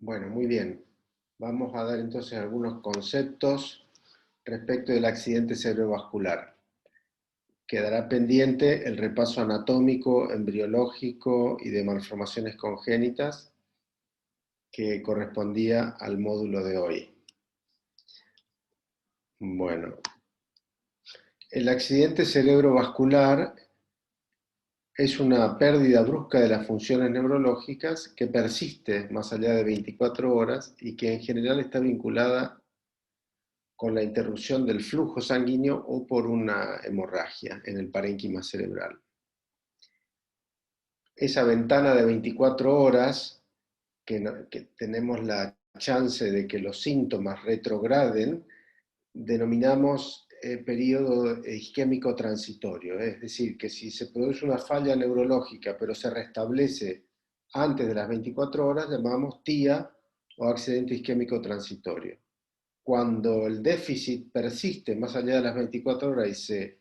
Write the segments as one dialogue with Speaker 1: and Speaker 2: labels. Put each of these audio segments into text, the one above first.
Speaker 1: Bueno, muy bien. Vamos a dar entonces algunos conceptos respecto del accidente cerebrovascular. Quedará pendiente el repaso anatómico, embriológico y de malformaciones congénitas que correspondía al módulo de hoy. Bueno, el accidente cerebrovascular es una pérdida brusca de las funciones neurológicas que persiste más allá de 24 horas y que en general está vinculada con la interrupción del flujo sanguíneo o por una hemorragia en el parénquima cerebral. Esa ventana de 24 horas que tenemos la chance de que los síntomas retrograden, denominamos periodo isquémico transitorio, es decir, que si se produce una falla neurológica pero se restablece antes de las 24 horas, llamamos TIA o accidente isquémico transitorio. Cuando el déficit persiste más allá de las 24 horas y se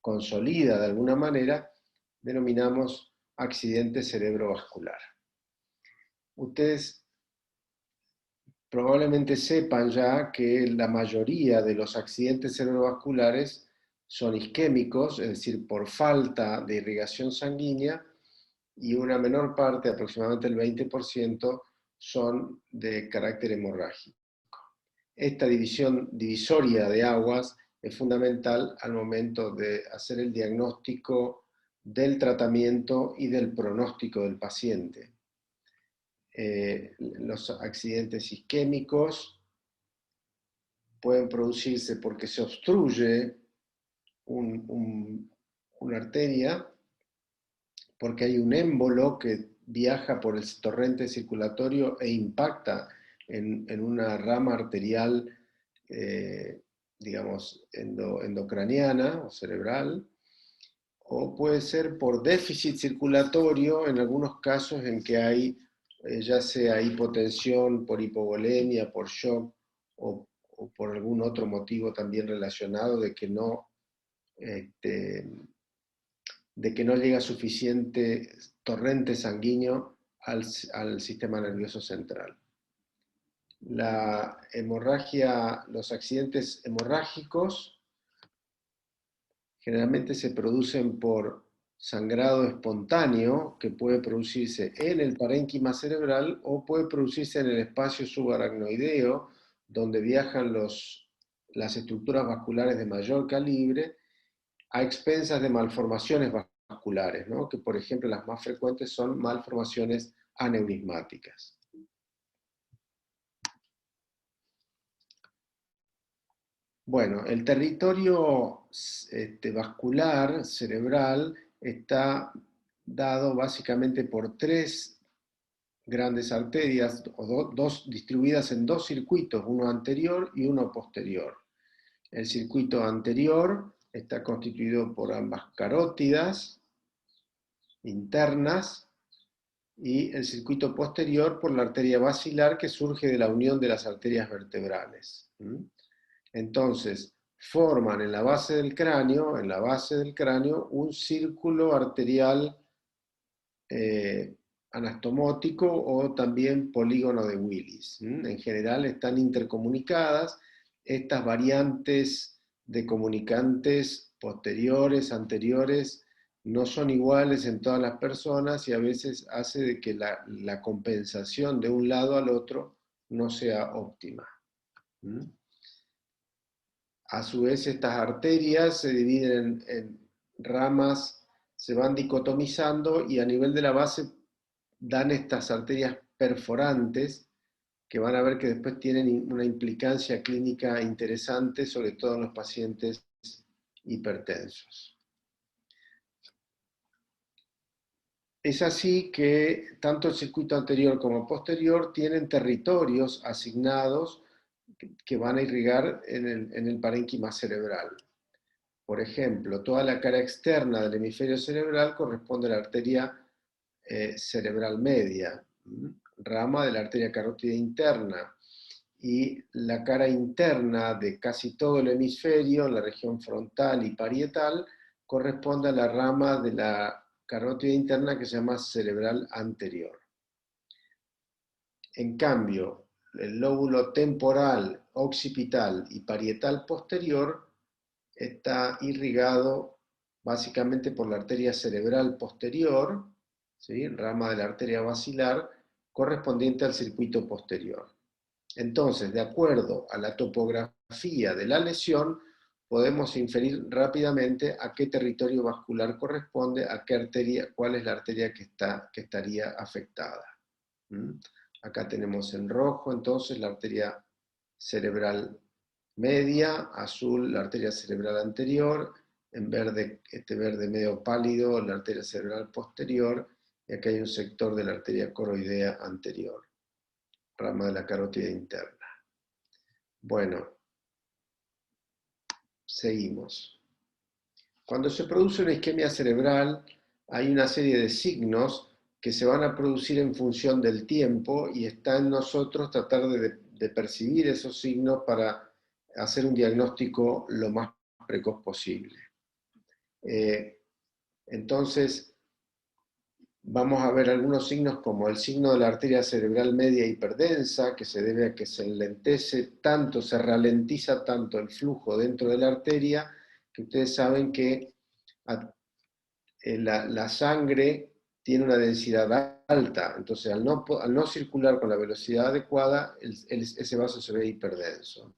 Speaker 1: consolida de alguna manera, denominamos accidente cerebrovascular. Ustedes probablemente sepan ya que la mayoría de los accidentes cerebrovasculares son isquémicos, es decir, por falta de irrigación sanguínea, y una menor parte, aproximadamente el 20%, son de carácter hemorrágico. Esta división divisoria de aguas es fundamental al momento de hacer el diagnóstico del tratamiento y del pronóstico del paciente. Los accidentes isquémicos pueden producirse porque se obstruye una arteria, porque hay un émbolo que viaja por el torrente circulatorio e impacta en una rama arterial, digamos, endocraniana o cerebral, o puede ser por déficit circulatorio en algunos casos en que hay ya sea hipotensión por hipovolemia, por shock o por algún otro motivo también relacionado este, de que no llega suficiente torrente sanguíneo al sistema nervioso central. La hemorragia, los accidentes hemorrágicos generalmente se producen por sangrado espontáneo que puede producirse en el parénquima cerebral o puede producirse en el espacio subaracnoideo, donde viajan las estructuras vasculares de mayor calibre, a expensas de malformaciones vasculares, ¿no? Que por ejemplo las más frecuentes son malformaciones aneurismáticas. Bueno, el territorio vascular cerebral está dado básicamente por tres grandes arterias, dos distribuidas en dos circuitos, uno anterior y uno posterior. El circuito anterior está constituido por ambas carótidas internas y el circuito posterior por la arteria basilar que surge de la unión de las arterias vertebrales. Entonces, forman en la base del cráneo, un círculo arterial anastomótico o también polígono de Willis. En general están intercomunicadas. Estas variantes de comunicantes posteriores, anteriores, no son iguales en todas las personas y a veces hace de que la compensación de un lado al otro no sea óptima. A su vez, estas arterias se dividen en ramas, se van dicotomizando y a nivel de la base dan estas arterias perforantes que van a ver que después tienen una implicancia clínica interesante, sobre todo en los pacientes hipertensos. Es así que tanto el circuito anterior como posterior tienen territorios asignados que van a irrigar en el parénquima cerebral. Por ejemplo, toda la cara externa del hemisferio cerebral corresponde a la arteria cerebral media, rama de la arteria carótida interna, y la cara interna de casi todo el hemisferio, la región frontal y parietal, corresponde a la rama de la carótida interna que se llama cerebral anterior. En cambio, el lóbulo temporal, occipital y parietal posterior está irrigado básicamente por la arteria cerebral posterior, ¿sí? Rama de la arteria basilar, correspondiente al circuito posterior. Entonces, de acuerdo a la topografía de la lesión, podemos inferir rápidamente a qué territorio vascular corresponde, a qué arteria, cuál es la arteria que estaría afectada. ¿Mm? Acá tenemos en rojo entonces la arteria cerebral media, azul la arteria cerebral anterior, en verde, este verde medio pálido, la arteria cerebral posterior, y acá hay un sector de la arteria coroidea anterior, rama de la carótida interna. Bueno, seguimos. Cuando se produce una isquemia cerebral, hay una serie de signos que se van a producir en función del tiempo y está en nosotros tratar de percibir esos signos para hacer un diagnóstico lo más precoz posible. Entonces, vamos a ver algunos signos como el signo de la arteria cerebral media hiperdensa, que se debe a que se enlentece tanto, se ralentiza tanto el flujo dentro de la arteria, que ustedes saben que la sangre tiene una densidad alta, entonces al no circular con la velocidad adecuada, ese vaso se ve hiperdenso.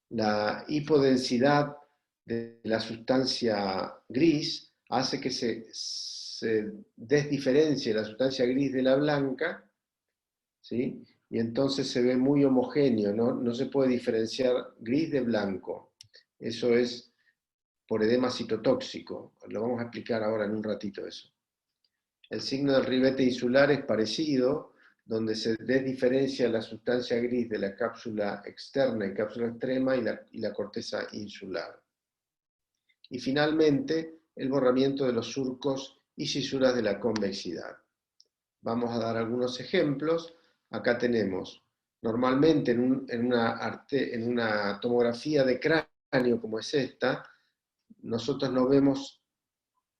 Speaker 1: La hipodensidad de la sustancia gris hace que se desdiferencie la sustancia gris de la blanca, ¿sí? Y entonces se ve muy homogéneo, no se puede diferenciar gris de blanco. Eso es por edema citotóxico. Lo vamos a explicar ahora en un ratito eso. El signo del ribete insular es parecido, donde se desdiferencia la sustancia gris de la cápsula externa y cápsula extrema y la corteza insular. Y finalmente, el borramiento de los surcos y cisuras de la convexidad. Vamos a dar algunos ejemplos. Acá tenemos, normalmente en una tomografía de cráneo como es esta, nosotros no vemos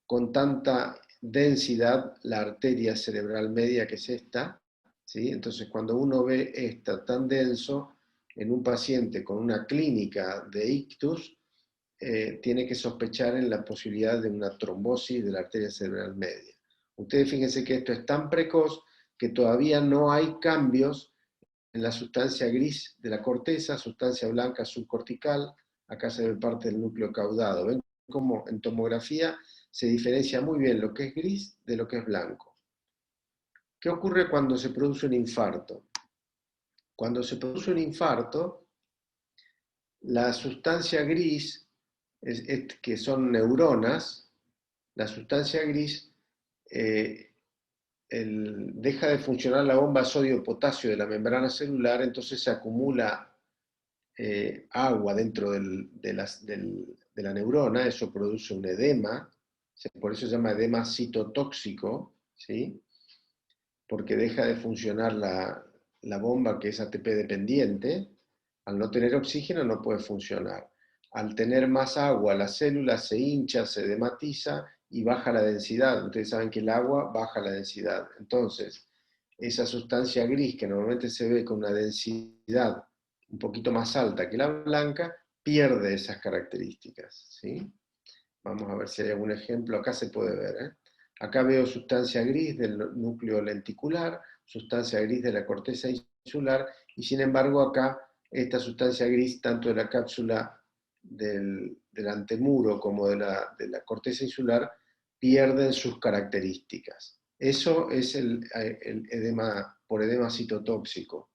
Speaker 1: con tanta densidad la arteria cerebral media que es esta, ¿sí? Entonces cuando uno ve esta tan denso en un paciente con una clínica de ictus, tiene que sospechar en la posibilidad de una trombosis de la arteria cerebral media. Ustedes fíjense que esto es tan precoz que todavía no hay cambios en la sustancia gris de la corteza, sustancia blanca subcortical, acá se ve parte del núcleo caudado. ¿Ven cómo en tomografía se diferencia muy bien lo que es gris de lo que es blanco? ¿Qué ocurre cuando se produce un infarto? Cuando se produce un infarto, la sustancia gris, que son neuronas, la sustancia gris deja de funcionar la bomba sodio-potasio de la membrana celular, entonces se acumula agua dentro de la neurona, eso produce un edema, por eso se llama edema citotóxico, ¿sí? Porque deja de funcionar la bomba que es ATP dependiente, al no tener oxígeno no puede funcionar. Al tener más agua, la célula se hincha, se edematiza y baja la densidad. Ustedes saben que el agua baja la densidad. Entonces, esa sustancia gris que normalmente se ve con una densidad un poquito más alta que la blanca, pierde esas características, ¿sí? Vamos a ver si hay algún ejemplo. Acá se puede ver, ¿eh? Acá veo sustancia gris del núcleo lenticular, sustancia gris de la corteza insular, y sin embargo acá esta sustancia gris, tanto de la cápsula del antemuro como de la corteza insular, pierden sus características. Eso es el edema, por edema citotóxico.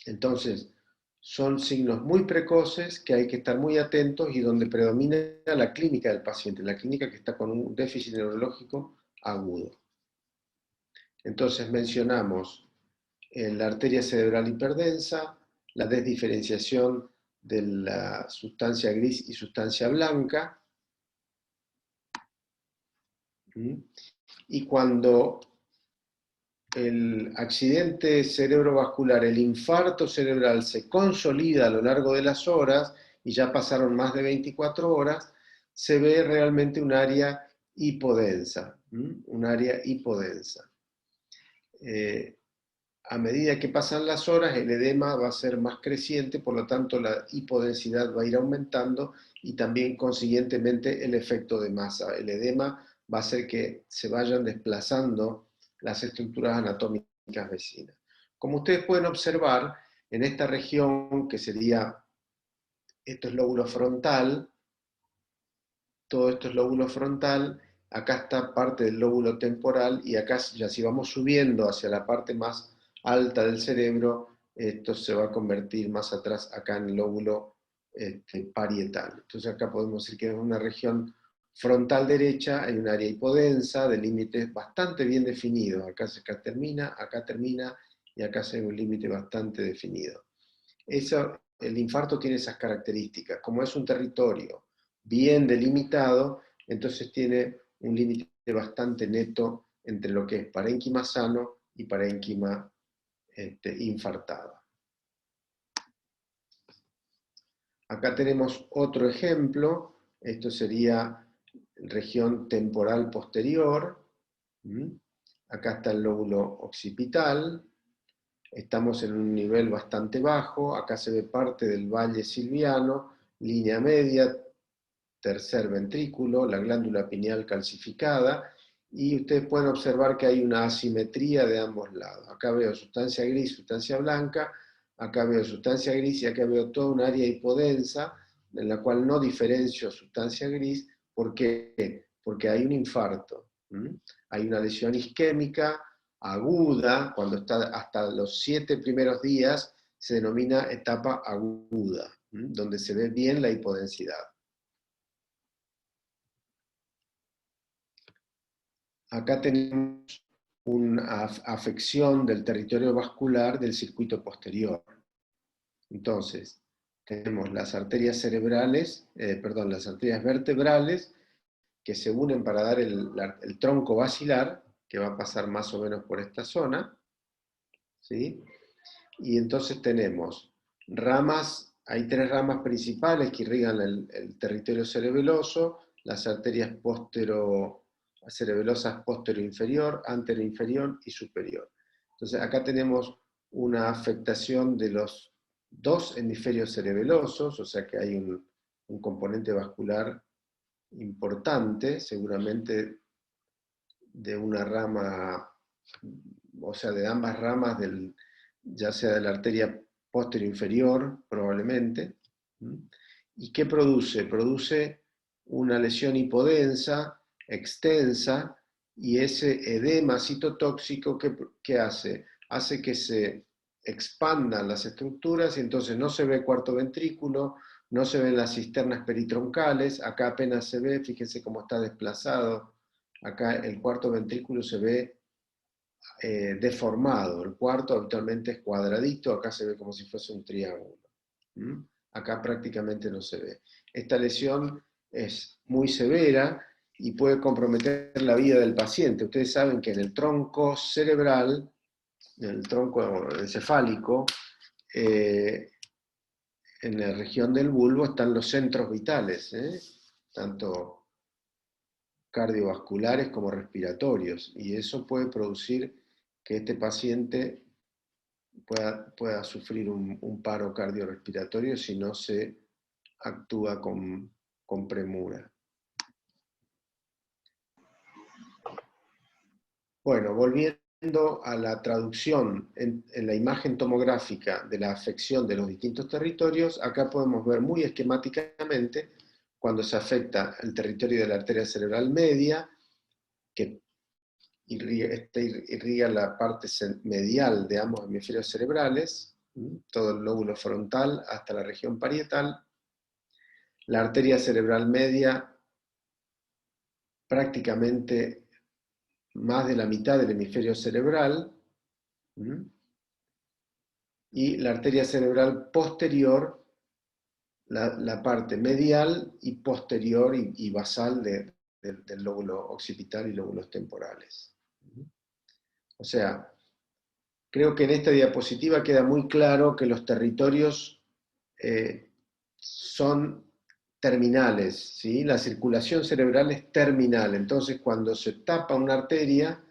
Speaker 1: Entonces, son signos muy precoces que hay que estar muy atentos y donde predomina la clínica del paciente, la clínica que está con un déficit neurológico agudo. Entonces mencionamos la arteria cerebral hiperdensa, la desdiferenciación de la sustancia gris y sustancia blanca, y cuando el accidente cerebrovascular, el infarto cerebral se consolida a lo largo de las horas, y ya pasaron más de 24 horas, se ve realmente un área hipodensa, un área hipodensa. a medida que pasan las horas, el edema va a ser más creciente, por lo tanto la hipodensidad va a ir aumentando y también consiguientemente el efecto de masa. El edema va a hacer que se vayan desplazando las estructuras anatómicas vecinas. Como ustedes pueden observar, en esta región, que sería, esto es lóbulo frontal, todo esto es lóbulo frontal, acá está parte del lóbulo temporal, y acá ya si vamos subiendo hacia la parte más alta del cerebro, esto se va a convertir más atrás acá en el lóbulo parietal. Entonces acá podemos decir que en una región frontal derecha hay un área hipodensa de límites bastante bien definidos. Acá termina y acá se ve un límite bastante definido. El infarto tiene esas características. Como es un territorio bien delimitado, entonces tiene un límite bastante neto entre lo que es parénquima sano y parénquima infartada. Acá tenemos otro ejemplo. Esto sería región temporal posterior. Acá está el lóbulo occipital. Estamos en un nivel bastante bajo. Acá se ve parte del valle silviano, línea media, tercer ventrículo, la glándula pineal calcificada, y ustedes pueden observar que hay una asimetría de ambos lados. Acá veo sustancia gris, sustancia blanca, acá veo sustancia gris y acá veo toda un área hipodensa en la cual no diferencio sustancia gris. ¿Por qué? Porque hay un infarto. Hay una lesión isquémica aguda, cuando está hasta los 7 primeros días, se denomina etapa aguda, donde se ve bien la hipodensidad. Acá tenemos una afección del territorio vascular del circuito posterior. Entonces, tenemos las arterias cerebrales, las arterias vertebrales, que se unen para dar el tronco basilar, que va a pasar más o menos por esta zona, ¿sí? Y entonces tenemos ramas, hay 3 ramas principales que irrigan el territorio cerebeloso, las arterias cerebelosas posterior-inferior, anterior-inferior y superior. Entonces acá tenemos una afectación de los 2 hemisferios cerebelosos, o sea que hay un componente vascular importante, seguramente de una rama, o sea, de ambas ramas, ya sea de la arteria posterior inferior, probablemente. ¿Y qué produce? Produce una lesión hipodensa, extensa, y ese edema citotóxico, ¿qué hace? Hace que se expandan las estructuras y entonces no se ve cuarto ventrículo, no se ven las cisternas peritroncales, acá apenas se ve, fíjense cómo está desplazado, acá el cuarto ventrículo se ve deformado, el cuarto habitualmente es cuadradito, acá se ve como si fuese un triángulo. Acá prácticamente no se ve. Esta lesión es muy severa y puede comprometer la vida del paciente. Ustedes saben que en el tronco cerebral, en el tronco encefálico, en la región del bulbo están los centros vitales, tanto cardiovasculares como respiratorios, y eso puede producir que este paciente pueda sufrir un paro cardiorrespiratorio si no se actúa con premura. Bueno, volviendo a la traducción en la imagen tomográfica de la afección de los distintos territorios, acá podemos ver muy esquemáticamente cuando se afecta el territorio de la arteria cerebral media, que irriga la parte medial de ambos hemisferios cerebrales, todo el lóbulo frontal hasta la región parietal. La arteria cerebral media, prácticamente más de la mitad del hemisferio cerebral, y la arteria cerebral posterior, la parte medial y posterior y basal del lóbulo occipital y lóbulos temporales. O sea, creo que en esta diapositiva queda muy claro que los territorios son terminales, ¿sí? La circulación cerebral es terminal, entonces cuando se tapa una arteria,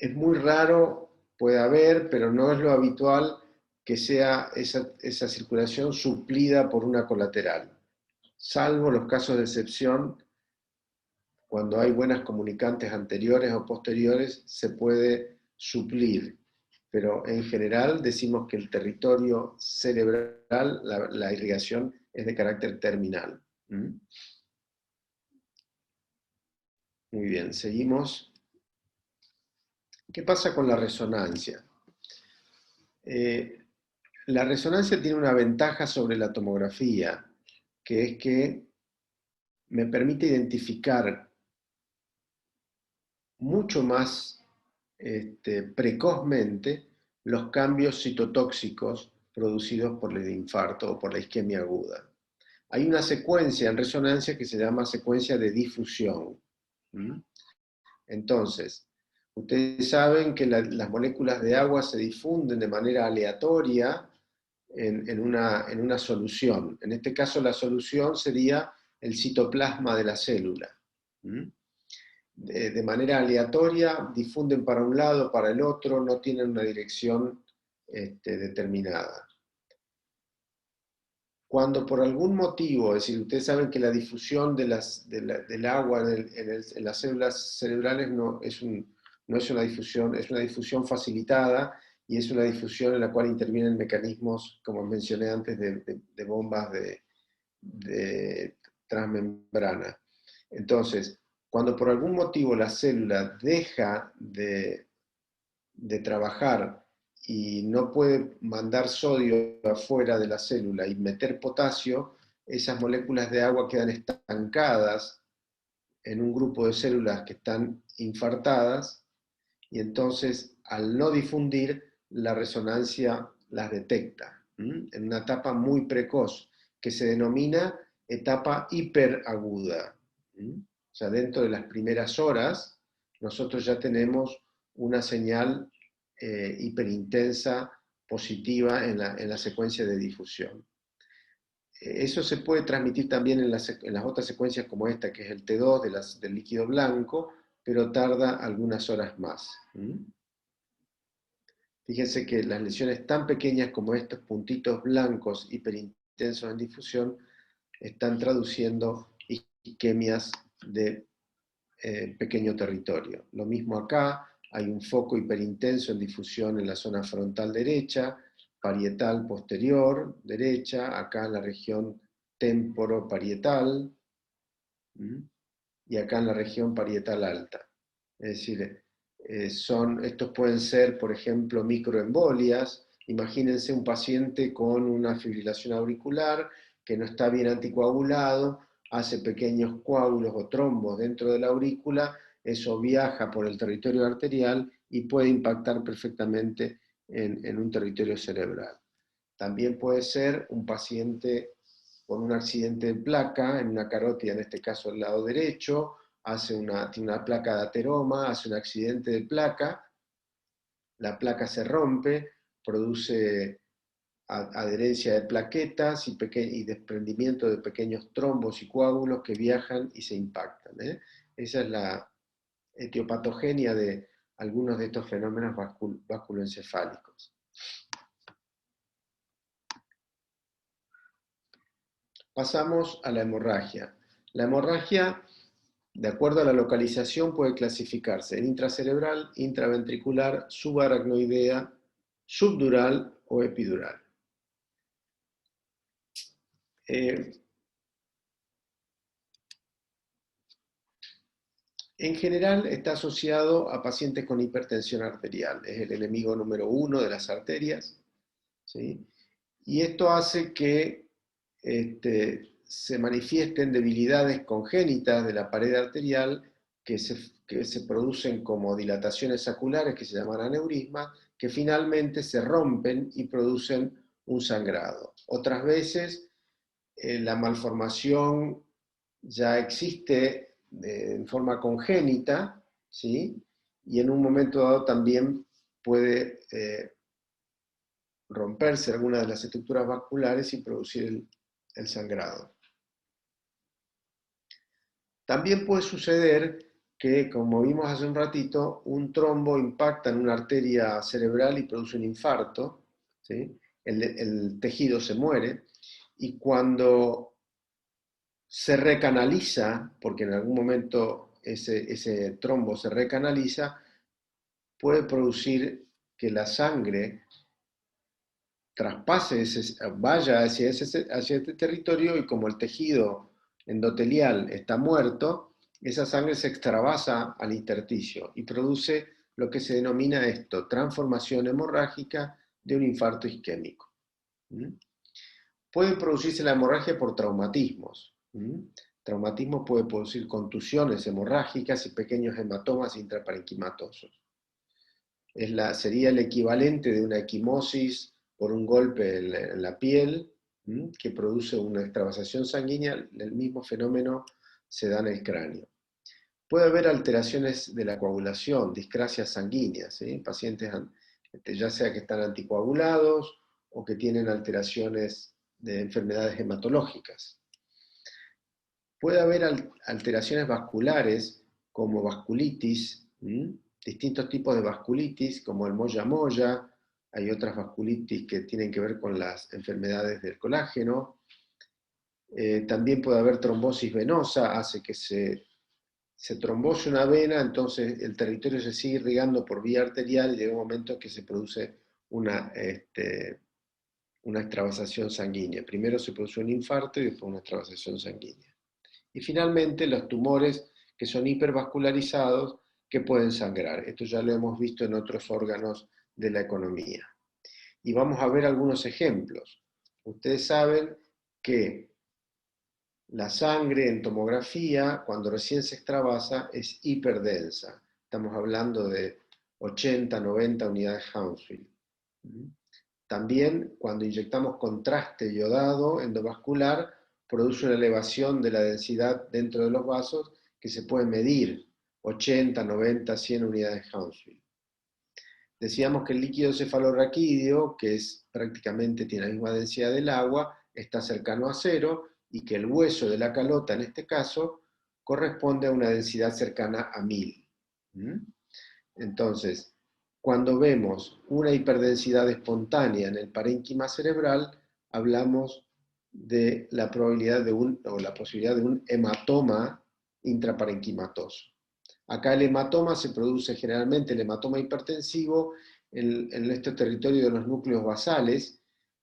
Speaker 1: es muy raro, puede haber, pero no es lo habitual que sea esa circulación suplida por una colateral, salvo los casos de excepción, cuando hay buenas comunicantes anteriores o posteriores, se puede suplir, pero en general decimos que el territorio cerebral, la irrigación es de carácter terminal. ¿Mm? Muy bien, seguimos. ¿Qué pasa con la resonancia? Eh, la resonancia tiene una ventaja sobre la tomografía, que es que me permite identificar mucho más precozmente los cambios citotóxicos producidos por el infarto o por la isquemia aguda. Hay una secuencia en resonancia que se llama secuencia de difusión. ¿Mm? Entonces, ustedes saben que las moléculas de agua se difunden de manera aleatoria en una solución. En este caso la solución sería el citoplasma de la célula. ¿Mm? De manera aleatoria difunden para un lado, para el otro, no tienen una dirección determinada. Cuando por algún motivo, es decir, ustedes saben que la difusión del agua en las células cerebrales no es una difusión, es una difusión facilitada y es una difusión en la cual intervienen mecanismos, como mencioné antes, de bombas de transmembrana. Entonces, cuando por algún motivo la célula deja de trabajar y no puede mandar sodio afuera de la célula y meter potasio, esas moléculas de agua quedan estancadas en un grupo de células que están infartadas y entonces al no difundir, la resonancia las detecta en una etapa muy precoz que se denomina etapa hiperaguda. O sea, dentro de las primeras horas nosotros ya tenemos una señal hiperintensa positiva en la secuencia de difusión. Eso se puede transmitir también en las otras secuencias como esta, que es el T2 del líquido blanco, pero tarda algunas horas más. Fíjense que las lesiones tan pequeñas como estos puntitos blancos hiperintensos en difusión están traduciendo isquemias de pequeño territorio. Lo mismo acá, hay un foco hiperintenso en difusión en la zona frontal derecha, parietal posterior derecha, acá en la región temporoparietal, y acá en la región parietal alta. Es decir, estos pueden ser, por ejemplo, microembolias. Imagínense un paciente con una fibrilación auricular que no está bien anticoagulado, hace pequeños coágulos o trombos dentro de la aurícula, eso viaja por el territorio arterial y puede impactar perfectamente en un territorio cerebral. También puede ser un paciente con un accidente de placa, en una carótida, en este caso el lado derecho, tiene una placa de ateroma, hace un accidente de placa, la placa se rompe, produce adherencia de plaquetas y desprendimiento de pequeños trombos y coágulos que viajan y se impactan. Esa es la etiopatogenia de algunos de estos fenómenos vasculoencefálicos. Pasamos a la hemorragia. La hemorragia, de acuerdo a la localización, puede clasificarse en intracerebral, intraventricular, subaracnoidea, subdural o epidural. En general está asociado a pacientes con hipertensión arterial, es el enemigo número 1 de las arterias, ¿sí? Y esto hace que se manifiesten debilidades congénitas de la pared arterial que se producen como dilataciones saculares, que se llaman aneurismas, que finalmente se rompen y producen un sangrado. Otras veces la malformación ya existe en forma congénita, ¿sí? Y en un momento dado también puede romperse alguna de las estructuras vasculares y producir el sangrado. También puede suceder que, como vimos hace un ratito, un trombo impacta en una arteria cerebral y produce un infarto, ¿sí? El tejido se muere, y cuando se recanaliza, porque en algún momento ese trombo se recanaliza, puede producir que la sangre traspase, vaya hacia este territorio, y como el tejido endotelial está muerto, esa sangre se extravasa al intersticio y produce lo que se denomina esto, transformación hemorrágica de un infarto isquémico. ¿Mm? Puede producirse la hemorragia por traumatismos. Traumatismo puede producir contusiones hemorrágicas y pequeños hematomas intraparenquimatosos. Sería el equivalente de una equimosis por un golpe en la piel, que produce una extravasación sanguínea. El mismo fenómeno se da en el cráneo. Puede haber alteraciones de la coagulación, discrasias sanguíneas, ¿sí? Pacientes ya sea que están anticoagulados o que tienen alteraciones de enfermedades hematológicas. Puede haber alteraciones vasculares como vasculitis, distintos tipos de vasculitis como el moya-moya. Hay otras vasculitis que tienen que ver con las enfermedades del colágeno. También puede haber trombosis venosa, hace que se trombose una vena, entonces el territorio se sigue irrigando por vía arterial y llega un momento en que se produce una extravasación sanguínea. Primero se produce un infarto y después una extravasación sanguínea. Y finalmente los tumores que son hipervascularizados, que pueden sangrar. Esto ya lo hemos visto en otros órganos de la economía. Y vamos a ver algunos ejemplos. Ustedes saben que la sangre en tomografía, cuando recién se extravasa, es hiperdensa. Estamos hablando de 80, 90 unidades Hounsfield. También, cuando inyectamos contraste iodado endovascular, produce una elevación de la densidad dentro de los vasos que se puede medir, 80, 90, 100 unidades Hounsfield. Decíamos que el líquido cefalorraquídeo, que prácticamente tiene la misma densidad del agua, está cercano a cero, y que el hueso de la calota, en este caso, corresponde a una densidad cercana a 1000. Entonces, cuando vemos una hiperdensidad espontánea en el parénquima cerebral, hablamos de la probabilidad o la posibilidad de un hematoma intraparenquimatoso. Acá el hematoma se produce generalmente, el hematoma hipertensivo, en este territorio de los núcleos basales,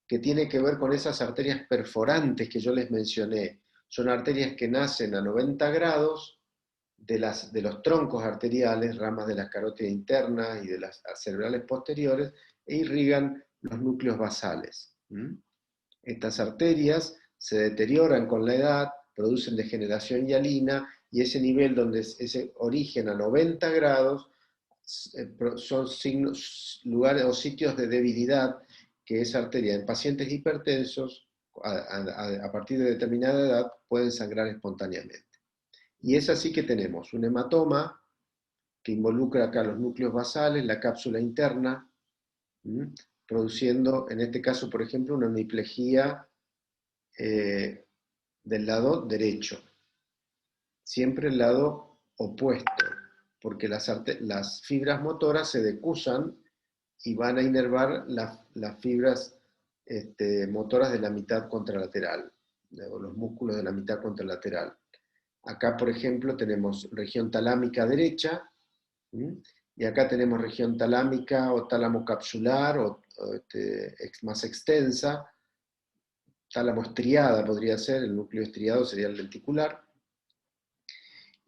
Speaker 1: que tiene que ver con esas arterias perforantes que yo les mencioné. Son arterias que nacen a 90 grados de los troncos arteriales, ramas de las carótidas internas y de las cerebrales posteriores, e irrigan los núcleos basales. Estas arterias se deterioran con la edad, producen degeneración hialina, y ese nivel donde ese origen a 90 grados son lugares o sitios de debilidad que esa arteria en pacientes hipertensos a partir de determinada edad pueden sangrar espontáneamente. Y es así que tenemos un hematoma que involucra acá los núcleos basales, la cápsula interna, produciendo, en este caso, por ejemplo, una hemiplegia del lado derecho. Siempre el lado opuesto, porque las fibras motoras se decusan y van a inervar las fibras motoras de la mitad contralateral, o los músculos de la mitad contralateral. Acá, por ejemplo, tenemos región talámica derecha, y acá tenemos región talámica o tálamo capsular, más extensa, tálamo estriada podría ser, el núcleo estriado sería el lenticular.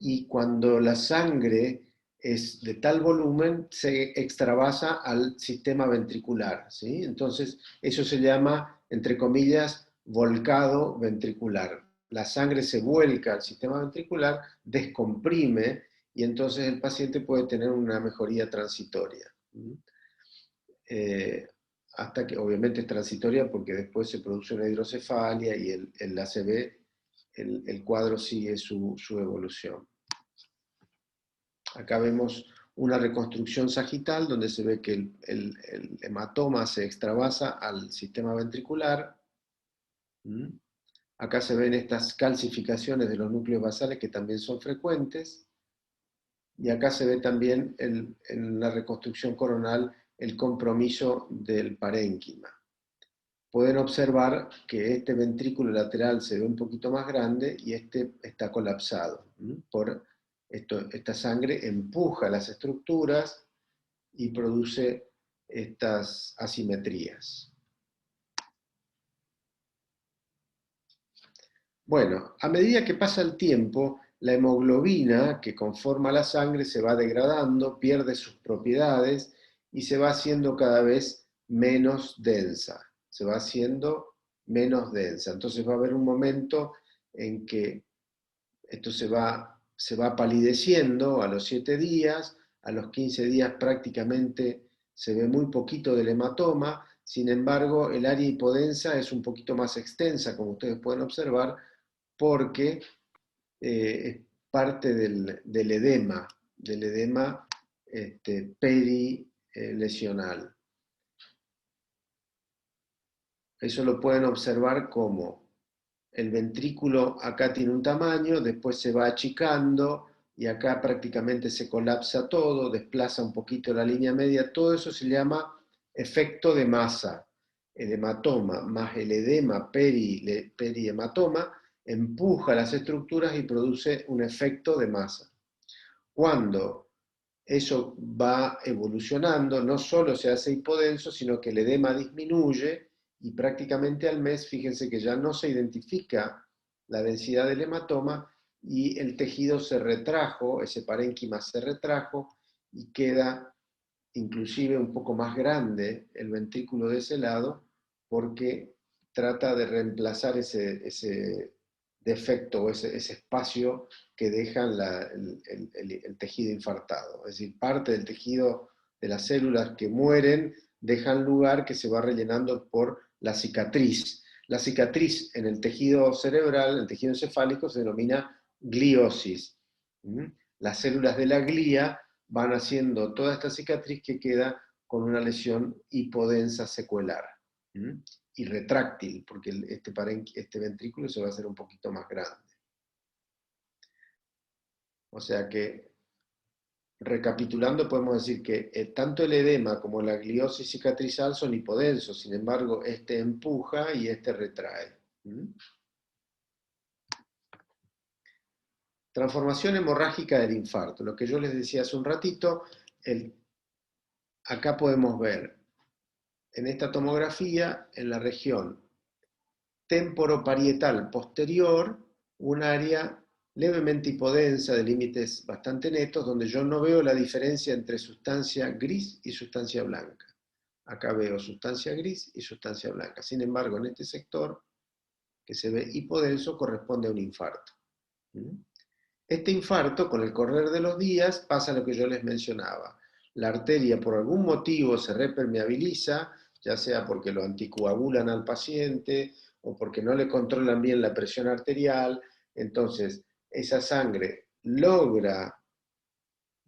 Speaker 1: Y cuando la sangre es de tal volumen, se extravasa al sistema ventricular, ¿sí? Entonces, eso se llama, entre comillas, volcado ventricular. La sangre se vuelca al sistema ventricular, descomprime, y entonces el paciente puede tener una mejoría transitoria. Hasta que obviamente es transitoria, porque después se produce una hidrocefalia y el ACV, el cuadro sigue su evolución. Acá vemos una reconstrucción sagital donde se ve que el hematoma se extravasa al sistema ventricular. Acá se ven estas calcificaciones de los núcleos basales, que también son frecuentes. y acá se ve también en la reconstrucción coronal el compromiso del parénquima. Pueden observar que este ventrículo lateral se ve un poquito más grande y este está colapsado. Por esta sangre empuja las estructuras y produce estas asimetrías. Bueno, a medida que pasa el tiempo, la hemoglobina que conforma la sangre se va degradando, pierde sus propiedades y se va haciendo cada vez menos densa. Se va haciendo menos densa. Entonces va a haber un momento en que esto se va palideciendo a los 7 días, a los 15 días prácticamente se ve muy poquito del hematoma, sin embargo el área hipodensa es un poquito más extensa, como ustedes pueden observar, porque es parte del edema perilesional. Eso lo pueden observar como el ventrículo acá tiene un tamaño, después se va achicando y acá prácticamente se colapsa todo, desplaza un poquito la línea media, todo eso se llama efecto de masa. El hematoma más el edema perihematoma empuja las estructuras y produce un efecto de masa. Cuando eso va evolucionando, no solo se hace hipodenso, sino que el edema disminuye y prácticamente al mes, fíjense que ya no se identifica la densidad del hematoma y el tejido se retrajo, ese parénquima se retrajo y queda inclusive un poco más grande el ventrículo de ese lado porque trata de reemplazar ese defecto o ese espacio que dejan el tejido infartado. Es decir, parte del tejido de las células que mueren dejan lugar que se va rellenando por la cicatriz. La cicatriz en el tejido cerebral, en el tejido encefálico, se denomina gliosis. Las células de la glía van haciendo toda esta cicatriz que queda con una lesión hipodensa secuelar y retráctil, porque este ventrículo se va a hacer un poquito más grande. O sea que, recapitulando, podemos decir que tanto el edema como la gliosis cicatrizal son hipodensos, sin embargo, este empuja y este retrae. Transformación hemorrágica del infarto. Lo que yo les decía hace un ratito, acá podemos ver en esta tomografía, en la región temporoparietal posterior, un área levemente hipodensa de límites bastante netos, donde yo no veo la diferencia entre sustancia gris y sustancia blanca. Acá veo sustancia gris y sustancia blanca. Sin embargo, en este sector, que se ve hipodenso, corresponde a un infarto. Este infarto, con el correr de los días, pasa lo que yo les mencionaba. La arteria por algún motivo se repermeabiliza, ya sea porque lo anticoagulan al paciente o porque no le controlan bien la presión arterial. Entonces, esa sangre logra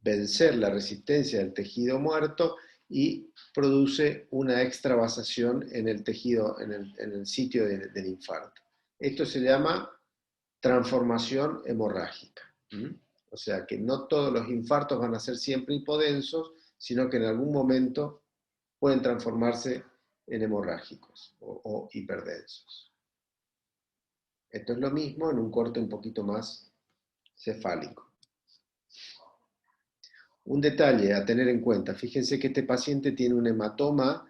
Speaker 1: vencer la resistencia del tejido muerto y produce una extravasación en el tejido, en el sitio del infarto. Esto se llama transformación hemorrágica. O sea que no todos los infartos van a ser siempre hipodensos, sino que en algún momento pueden transformarse en hemorrágicos o hiperdensos. Esto es lo mismo en un corte un poquito más cefálico. Un detalle a tener en cuenta, fíjense que este paciente tiene un hematoma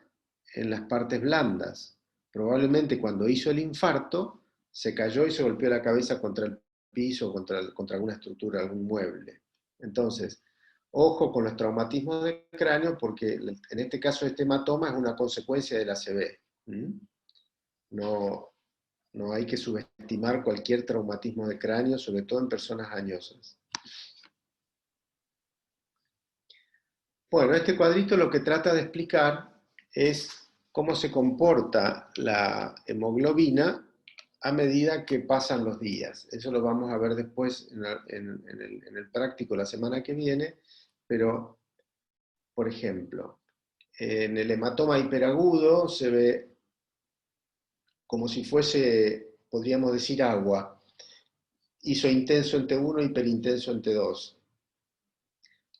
Speaker 1: en las partes blandas. Probablemente cuando hizo el infarto se cayó y se golpeó la cabeza contra el piso, contra alguna estructura, algún mueble. Entonces, ojo con los traumatismos de cráneo porque en este caso este hematoma es una consecuencia del ACV. No, no hay que subestimar cualquier traumatismo de cráneo, sobre todo en personas añosas. Bueno, este cuadrito lo que trata de explicar es cómo se comporta la hemoglobina a medida que pasan los días. Eso lo vamos a ver después en el práctico la semana que viene, pero, por ejemplo, en el hematoma hiperagudo se ve como si fuese, podríamos decir, agua. Isointenso en T1, hiperintenso en T2.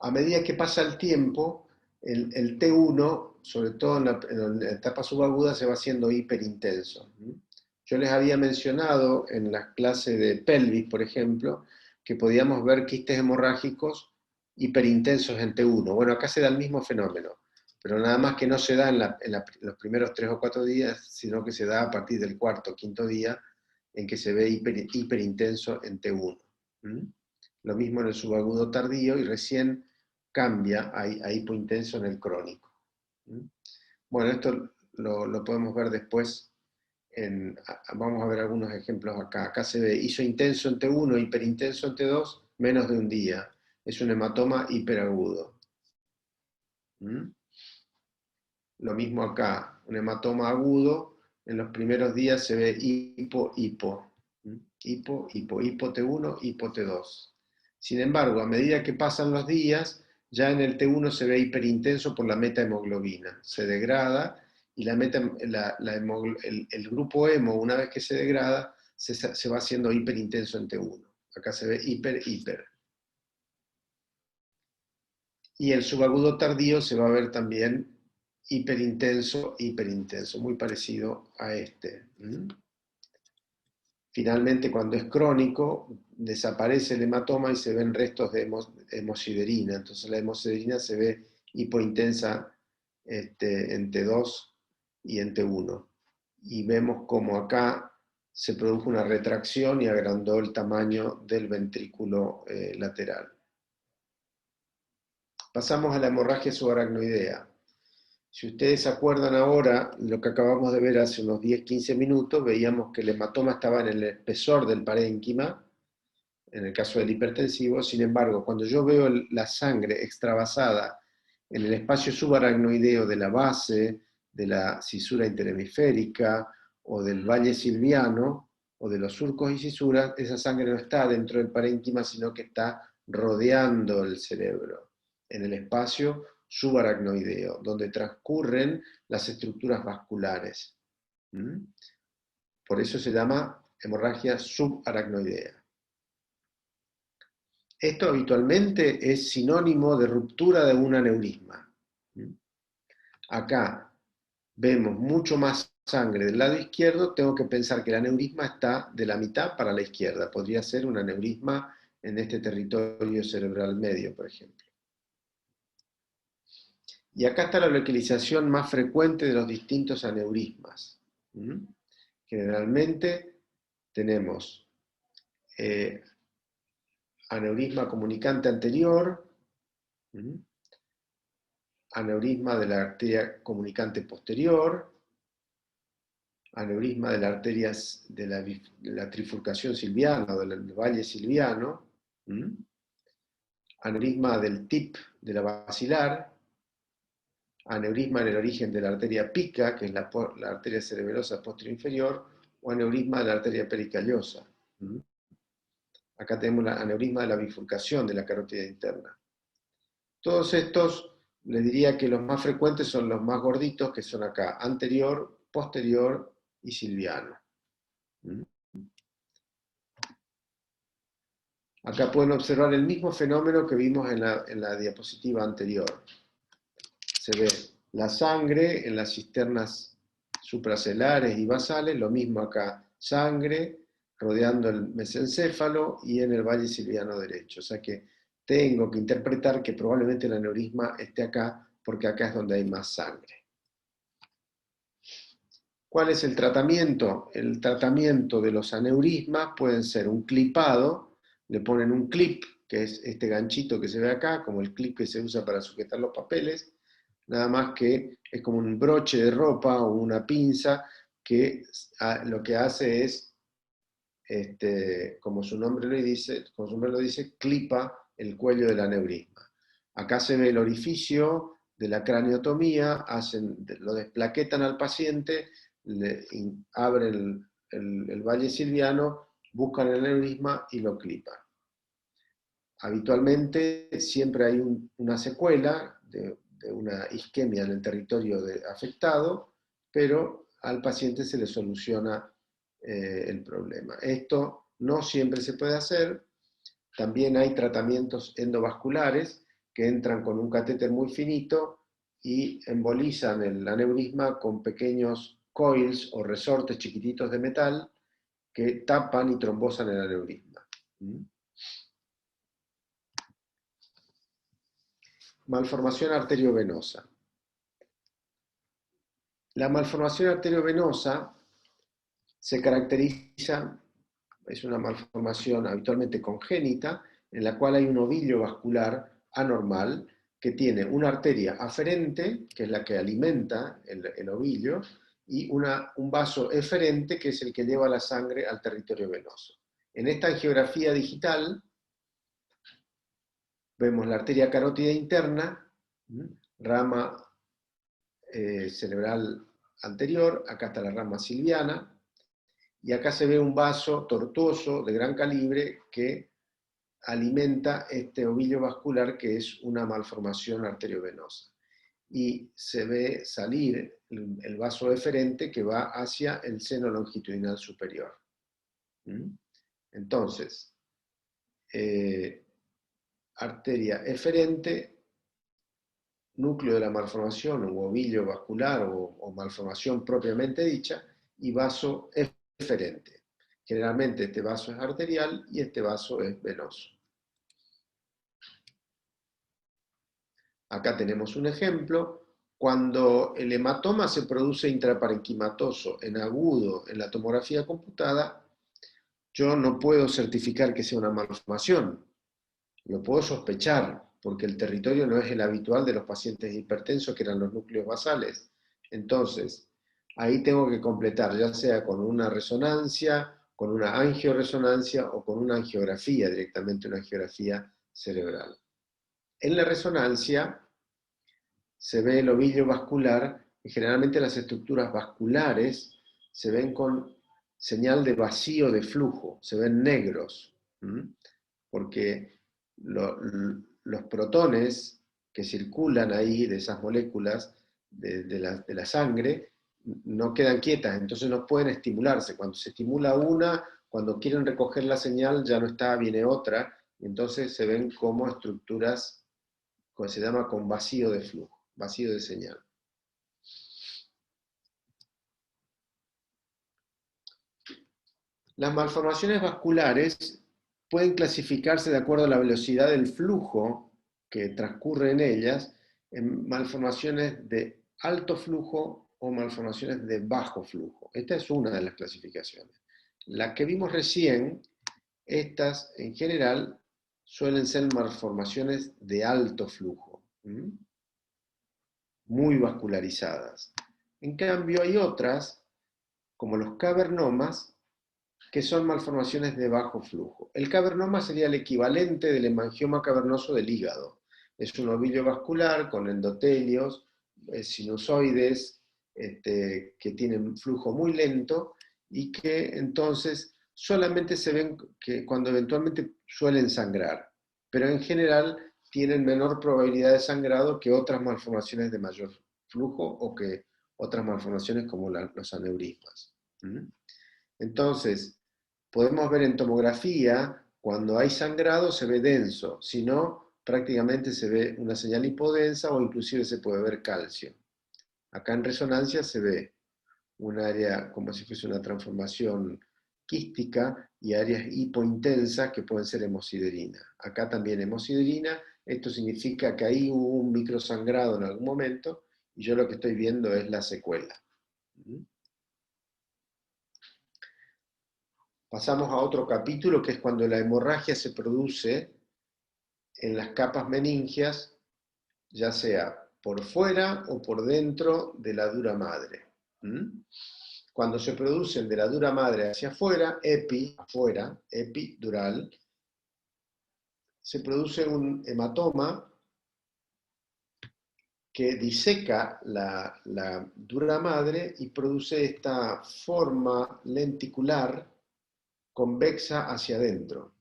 Speaker 1: A medida que pasa el tiempo, el T1, sobre todo en la etapa subaguda, se va haciendo hiperintenso. Yo les había mencionado en las clases de pelvis, por ejemplo, que podíamos ver quistes hemorrágicos hiperintensos en T1. Bueno, acá se da el mismo fenómeno, pero nada más que no se da en los primeros 3 o 4 días, sino que se da a partir del cuarto o quinto día en que se ve hiperintenso en T1. Lo mismo en el subagudo tardío y recién cambia a hipointenso en el crónico. Bueno, esto lo podemos ver después. Vamos a ver algunos ejemplos acá. Acá se ve isointenso en T1, hiperintenso en T2, menos de un día. Es un hematoma hiperagudo. Lo mismo acá, un hematoma agudo, en los primeros días se ve hipo T1, hipo T2. Sin embargo, a medida que pasan los días, ya en el T1 se ve hiperintenso por la metahemoglobina. Se degrada y el grupo hemo, una vez que se degrada, se va haciendo hiperintenso en T1. Acá se ve hiper. Y el subagudo tardío se va a ver también hiperintenso, muy parecido a este. Finalmente, cuando es crónico, desaparece el hematoma y se ven restos de hemosiderina. Entonces la hemosiderina se ve hipointensa en T2 y en T1. Y vemos como acá se produjo una retracción y agrandó el tamaño del ventrículo lateral. Pasamos a la hemorragia subaracnoidea. Si ustedes se acuerdan ahora, lo que acabamos de ver hace unos 10-15 minutos, veíamos que el hematoma estaba en el espesor del parénquima, en el caso del hipertensivo. Sin embargo, cuando yo veo la sangre extravasada en el espacio subaracnoideo de la base, de la cisura interhemisférica, o del valle silviano, o de los surcos y cisuras, esa sangre no está dentro del parénquima, sino que está rodeando el cerebro, en el espacio subaracnoideo, donde transcurren las estructuras vasculares. Por eso se llama hemorragia subaracnoidea. Esto habitualmente es sinónimo de ruptura de un aneurisma. Acá vemos mucho más sangre del lado izquierdo, tengo que pensar que el aneurisma está de la mitad para la izquierda. Podría ser un aneurisma en este territorio cerebral medio, por ejemplo. Y acá está la localización más frecuente de los distintos aneurismas. Generalmente tenemos aneurisma comunicante anterior, aneurisma de la arteria comunicante posterior, aneurisma de la arteria de la trifurcación silviana o del valle silviano, aneurisma del tip de la basilar, aneurisma en el origen de la arteria pica, que es la arteria cerebelosa posterior inferior, o aneurisma de la arteria pericallosa. Acá tenemos el aneurisma de la bifurcación de la carótida interna. Todos estos, les diría que los más frecuentes son los más gorditos, que son acá, anterior, posterior y silviano. Acá pueden observar el mismo fenómeno que vimos en la diapositiva anterior. Se ve la sangre en las cisternas supracelares y basales, lo mismo acá, sangre rodeando el mesencéfalo y en el valle silviano derecho. O sea que tengo que interpretar que probablemente el aneurisma esté acá, porque acá es donde hay más sangre. ¿Cuál es el tratamiento? El tratamiento de los aneurismas pueden ser un clipado, le ponen un clip, que es este ganchito que se ve acá, como el clip que se usa para sujetar los papeles, nada más que es como un broche de ropa o una pinza que lo que hace es, como su nombre lo dice, clipa el cuello del aneurisma. Acá se ve el orificio de la craniotomía, lo desplaquetan al paciente, abren el valle silviano, buscan el aneurisma y lo clipan. Habitualmente siempre hay una secuela de una isquemia en el territorio afectado, pero al paciente se le soluciona el problema. Esto no siempre se puede hacer. También hay tratamientos endovasculares que entran con un catéter muy finito y embolizan el aneurisma con pequeños coils o resortes chiquititos de metal que tapan y trombosan el aneurisma. Malformación arteriovenosa. La malformación arteriovenosa se caracteriza, es una malformación habitualmente congénita, en la cual hay un ovillo vascular anormal que tiene una arteria aferente, que es la que alimenta el ovillo, y un vaso eferente, que es el que lleva la sangre al territorio venoso. En esta angiografía digital vemos la arteria carótida interna, rama cerebral anterior, acá está la rama silviana, y acá se ve un vaso tortuoso de gran calibre que alimenta este ovillo vascular, que es una malformación arteriovenosa. Y se ve salir el vaso eferente que va hacia el seno longitudinal superior. Entonces, arteria eferente, núcleo de la malformación o ovillo vascular o malformación propiamente dicha, y vaso eferente. Generalmente este vaso es arterial y este vaso es venoso. Acá tenemos un ejemplo. Cuando el hematoma se produce intraparenquimatoso en agudo en la tomografía computada, yo no puedo certificar que sea una malformación. Lo puedo sospechar, porque el territorio no es el habitual de los pacientes hipertensos, que eran los núcleos basales. Entonces, ahí tengo que completar, ya sea con una resonancia, con una angioresonancia o con una angiografía, directamente una angiografía cerebral. En la resonancia se ve el ovillo vascular, y generalmente las estructuras vasculares se ven con señal de vacío de flujo, se ven negros, porque los protones que circulan ahí de esas moléculas de la sangre no quedan quietas, entonces no pueden estimularse. Cuando se estimula una, cuando quieren recoger la señal ya no está, viene otra, y entonces se ven como estructuras que se llama con vacío de flujo, vacío de señal. Las malformaciones vasculares pueden clasificarse de acuerdo a la velocidad del flujo que transcurre en ellas, en malformaciones de alto flujo o malformaciones de bajo flujo. Esta es una de las clasificaciones. La que vimos recién, estas en general suelen ser malformaciones de alto flujo, muy vascularizadas. En cambio hay otras, como los cavernomas, que son malformaciones de bajo flujo. El cavernoma sería el equivalente del hemangioma cavernoso del hígado. Es un ovillo vascular con endotelios, sinusoides, que tienen flujo muy lento y que entonces solamente se ven que cuando eventualmente suelen sangrar, pero en general tienen menor probabilidad de sangrado que otras malformaciones de mayor flujo o que otras malformaciones como los aneurismas. Entonces, podemos ver en tomografía, cuando hay sangrado se ve denso, si no, prácticamente se ve una señal hipodensa o inclusive se puede ver calcio. Acá en resonancia se ve un área como si fuese una transformación quística y áreas hipointensas que pueden ser hemosiderina. Acá también hemosiderina, esto significa que ahí hubo un microsangrado en algún momento y yo lo que estoy viendo es la secuela. Pasamos a otro capítulo, que es cuando la hemorragia se produce en las capas meningias, ya sea por fuera o por dentro de la dura madre. Cuando se producen de la dura madre hacia afuera, afuera, epidural, se produce un hematoma que diseca la dura madre y produce esta forma lenticular convexa hacia adentro.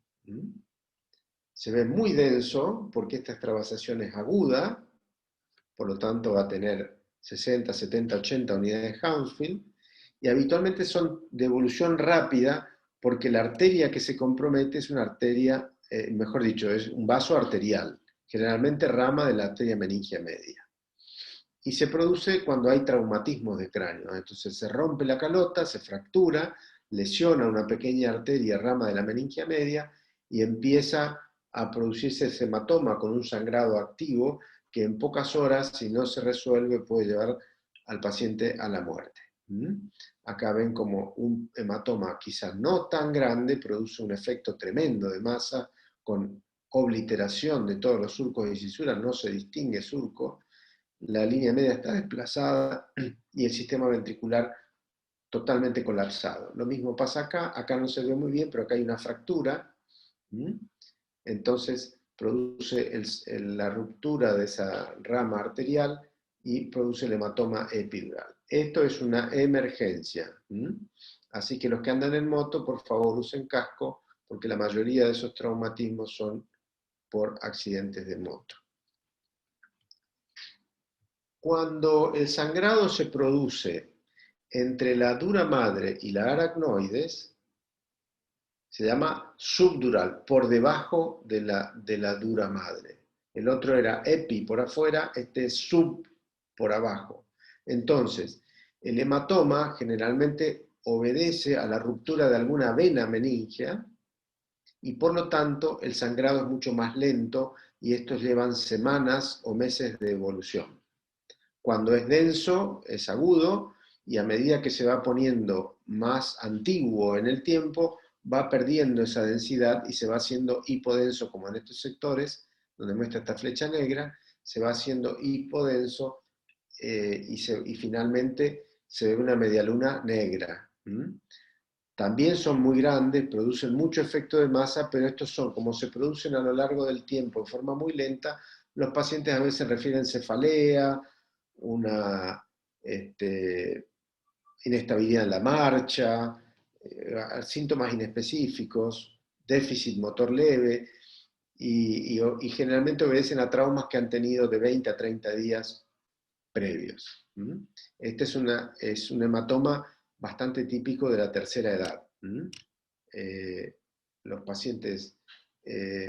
Speaker 1: Se ve muy denso porque esta extravasación es aguda, por lo tanto va a tener 60, 70, 80 unidades de Hounsfield, y habitualmente son de evolución rápida porque la arteria que se compromete es una arteria, mejor dicho, es un vaso arterial. generalmente rama de la arteria meningia media. Y se produce cuando hay traumatismos de cráneo. Entonces se rompe la calota, se fractura, lesiona una pequeña arteria rama de la meningia media y empieza a producirse ese hematoma con un sangrado activo que en pocas horas, si no se resuelve, puede llevar al paciente a la muerte. Acá ven como un hematoma quizás no tan grande produce un efecto tremendo de masa con obliteración de todos los surcos y cisuras, no se distingue surco, la línea media está desplazada y el sistema ventricular totalmente colapsado. Lo mismo pasa acá no se ve muy bien, pero acá hay una fractura, entonces produce la ruptura de esa rama arterial y produce el hematoma epidural. Esto es una emergencia, así que los que andan en moto, por favor usen casco, porque la mayoría de esos traumatismos son por accidentes de moto. Cuando el sangrado se produce entre la dura madre y la aracnoides, se llama subdural, por debajo de la dura madre. El otro era epi por afuera, este es sub por abajo. Entonces, el hematoma generalmente obedece a la ruptura de alguna vena meningia y por lo tanto el sangrado es mucho más lento y estos llevan semanas o meses de evolución. Cuando es denso, es agudo, y a medida que se va poniendo más antiguo en el tiempo, va perdiendo esa densidad y se va haciendo hipodenso, como en estos sectores, donde muestra esta flecha negra, se va haciendo hipodenso y finalmente se ve una medialuna negra. También son muy grandes, producen mucho efecto de masa, pero estos son, como se producen a lo largo del tiempo en forma muy lenta, los pacientes a veces refieren cefalea, una inestabilidad en la marcha, síntomas inespecíficos, déficit motor leve, y generalmente obedecen a traumas que han tenido de 20 a 30 días previos. Este es un hematoma bastante típico de la tercera edad. Los pacientes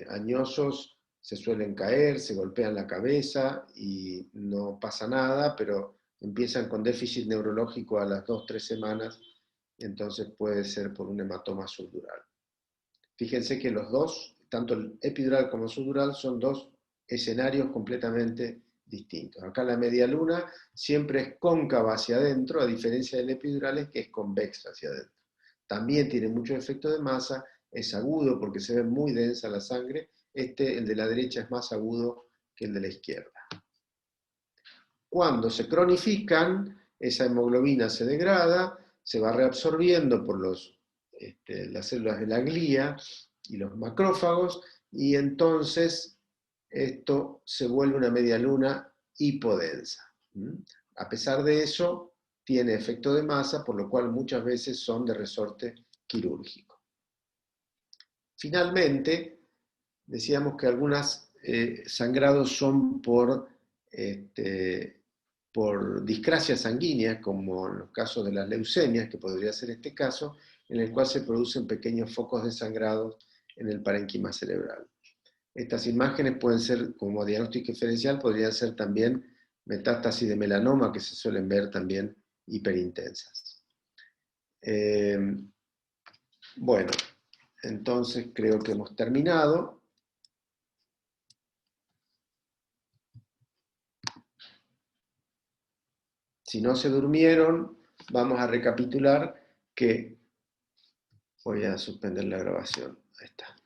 Speaker 1: añosos se suelen caer, se golpean la cabeza y no pasa nada, pero empiezan con déficit neurológico a las 2-3 semanas, entonces puede ser por un hematoma subdural. Fíjense que los dos, tanto el epidural como el subdural, son dos escenarios completamente distintos. Acá la media luna siempre es cóncava hacia adentro, a diferencia del epidural que es convexa hacia adentro. También tiene mucho efecto de masa, es agudo porque se ve muy densa la sangre. El de la derecha es más agudo que el de la izquierda. Cuando se cronifican, esa hemoglobina se degrada, se va reabsorbiendo por las células de la glía y los macrófagos, y entonces esto se vuelve una media luna hipodensa. A pesar de eso, tiene efecto de masa, por lo cual muchas veces son de resorte quirúrgico. Finalmente, decíamos que algunos sangrados son por discrasia sanguínea, como en los casos de las leucemias, que podría ser este caso, en el cual se producen pequeños focos de sangrado en el parénquima cerebral. Estas imágenes pueden ser, como diagnóstico diferencial, podrían ser también metástasis de melanoma, que se suelen ver también hiperintensas. Bueno, entonces creo que hemos terminado. Si no se durmieron, vamos a recapitular que... Voy a suspender la grabación. Ahí está.